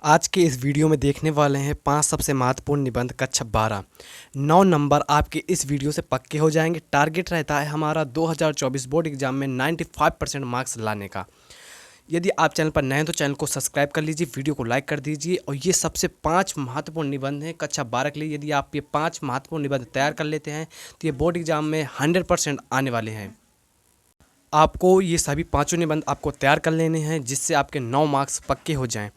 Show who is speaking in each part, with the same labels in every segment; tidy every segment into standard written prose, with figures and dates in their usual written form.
Speaker 1: आज के इस वीडियो में देखने वाले हैं 5 सबसे महत्वपूर्ण निबंध कक्षा 12। 9 नंबर आपके इस वीडियो से पक्के हो जाएंगे। टारगेट रहता है हमारा 2024 बोर्ड एग्जाम में 95% मार्क्स लाने का। यदि आप चैनल पर नए हैं तो चैनल को सब्सक्राइब कर लीजिए, वीडियो को लाइक कर दीजिए। और ये सबसे 5 महत्वपूर्ण निबंध हैं कक्षा 12 के लिए। यदि आप ये 5 महत्वपूर्ण निबंध तैयार कर लेते हैं तो ये बोर्ड एग्जाम में 100% आने वाले हैं। आपको ये सभी पाँचों निबंध आपको तैयार कर लेने हैं जिससे आपके 9 मार्क्स पक्के हो जाएं।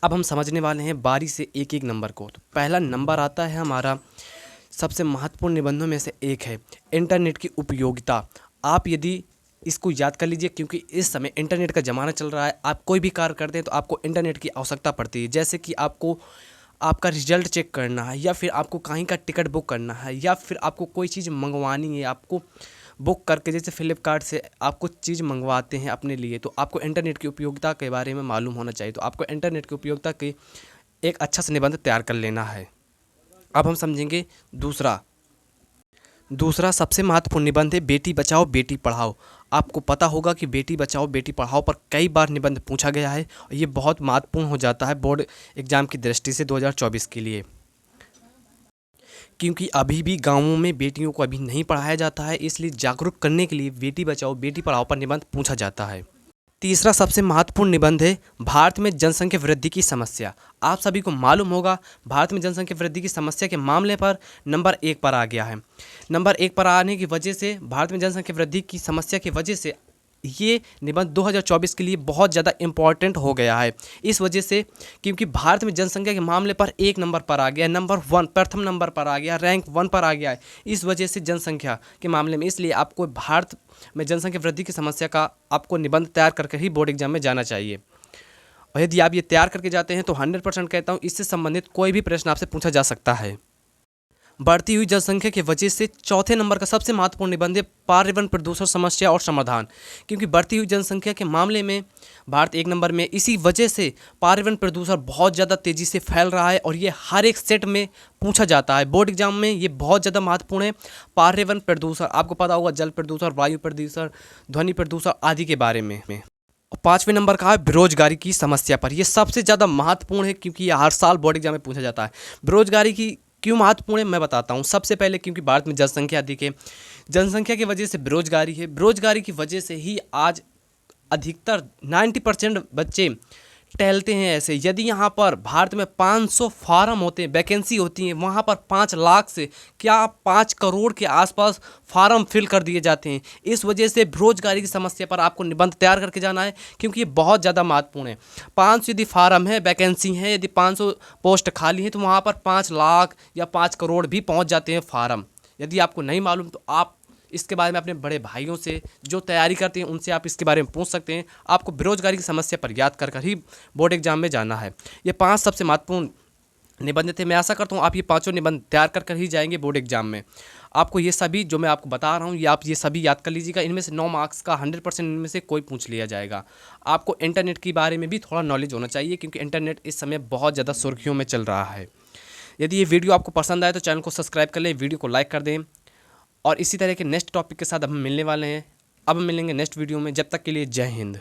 Speaker 1: अब हम समझने वाले हैं बारी से एक एक नंबर को। तो पहला नंबर आता है हमारा, सबसे महत्वपूर्ण निबंधों में से एक है इंटरनेट की उपयोगिता। आप यदि इसको याद कर लीजिए, क्योंकि इस समय इंटरनेट का ज़माना चल रहा है। आप कोई भी कार्य करते हैं तो आपको इंटरनेट की आवश्यकता पड़ती है। जैसे कि आपको आपका रिजल्ट चेक करना है, या फिर आपको कहीं का टिकट बुक करना है, या फिर आपको कोई चीज़ मंगवानी है, आपको बुक करके जैसे फ्लिपकार्ट से आप कुछ चीज़ मंगवाते हैं अपने लिए, तो आपको इंटरनेट की उपयोगिता के बारे में मालूम होना चाहिए। तो आपको इंटरनेट की उपयोगिता के एक अच्छा सा निबंध तैयार कर लेना है। अब हम समझेंगे दूसरा सबसे महत्वपूर्ण निबंध है बेटी बचाओ बेटी पढ़ाओ। आपको पता होगा कि बेटी बचाओ बेटी पढ़ाओ पर कई बार निबंध पूछा गया है और ये बहुत महत्वपूर्ण हो जाता है बोर्ड एग्जाम की दृष्टि से 2024 के लिए, क्योंकि अभी भी गांवों में बेटियों को अभी नहीं पढ़ाया जाता है। इसलिए जागरूक करने के लिए बेटी बचाओ बेटी पढ़ाओ पर निबंध पूछा जाता है। तीसरा सबसे महत्वपूर्ण निबंध है भारत में जनसंख्या वृद्धि की समस्या। आप सभी को मालूम होगा भारत में जनसंख्या वृद्धि की समस्या के मामले पर नंबर 1 पर आ गया है। नंबर 1 पर आने की वजह से, भारत में जनसंख्या वृद्धि की समस्या की वजह से ये निबंध 2024 के लिए बहुत ज़्यादा इम्पॉर्टेंट हो गया है। इस वजह से क्योंकि भारत में जनसंख्या के मामले पर 1 नंबर पर आ गया, नंबर 1 प्रथम नंबर पर आ गया, रैंक 1 पर आ गया है। इस वजह से जनसंख्या के मामले में, इसलिए आपको भारत में जनसंख्या वृद्धि की समस्या का आपको निबंध तैयार करके ही बोर्ड एग्जाम में जाना चाहिए। और यदि आप ये तैयार करके जाते हैं तो 100% कहता हूँ इससे संबंधित कोई भी प्रश्न आपसे पूछा जा सकता है। बढ़ती हुई जनसंख्या की वजह से चौथे नंबर का सबसे महत्वपूर्ण निबंध है पर्यावरण प्रदूषण समस्या और समाधान। क्योंकि बढ़ती हुई जनसंख्या के मामले में भारत 1 नंबर में, इसी वजह से पर्यावरण प्रदूषण बहुत ज़्यादा तेज़ी से फैल रहा है और ये हर एक सेट में पूछा जाता है। बोर्ड एग्जाम में ये बहुत ज़्यादा महत्वपूर्ण है। पर्यावरण प्रदूषण आपको पता होगा, जल प्रदूषण, वायु प्रदूषण, ध्वनि प्रदूषण आदि के बारे में। और 5वें नंबर का है बेरोजगारी की समस्या पर। यह सबसे ज़्यादा महत्वपूर्ण है क्योंकि ये हर साल बोर्ड एग्जाम में पूछा जाता है। बेरोजगारी की क्यों महत्वपूर्ण है मैं बताता हूँ। सबसे पहले क्योंकि भारत में जनसंख्या अधिक है, जनसंख्या की वजह से बेरोजगारी है। बेरोजगारी की वजह से ही आज अधिकतर 90% बच्चे टहलते हैं ऐसे। यदि यहाँ पर भारत में 500 फार्म होते हैं, वैकेंसी होती हैं, वहाँ पर 5 लाख से क्या 5 करोड़ के आसपास फार्म फिल कर दिए जाते हैं। इस वजह से बेरोजगारी की समस्या पर आपको निबंध तैयार करके जाना है क्योंकि ये बहुत ज़्यादा महत्वपूर्ण है। 500 यदि फार्म है, वैकेंसी है, यदि 500 पोस्ट खाली है तो वहाँ पर 5 लाख या 5 करोड़ भी पहुँच जाते हैं फार्म। यदि आपको नहीं मालूम तो आप इसके बारे में अपने बड़े भाइयों से जो तैयारी करते हैं उनसे आप इसके बारे में पूछ सकते हैं। आपको बेरोजगारी की समस्या पर याद कर ही बोर्ड एग्जाम में जाना है। ये 5 सबसे महत्वपूर्ण निबंध थे। मैं आशा करता हूँ आप ये 5 निबंध तैयार कर ही जाएंगे बोर्ड एग्जाम में। आपको ये सभी जो मैं आपको बता रहा हूँ ये आप ये सभी याद कर लीजिएगा। इनमें से 9 मार्क्स का 100% इनमें से कोई पूछ लिया जाएगा। आपको इंटरनेट के बारे में भी थोड़ा नॉलेज होना चाहिए क्योंकि इंटरनेट इस समय बहुत ज़्यादा सुर्खियों में चल रहा है। यदि ये वीडियो आपको पसंद आए तो चैनल को सब्सक्राइब कर लें, वीडियो को लाइक कर दें। और इसी तरह के नेक्स्ट टॉपिक के साथ अब हम मिलने वाले हैं। अब हम मिलेंगे नेक्स्ट वीडियो में। जब तक के लिए जय हिंद।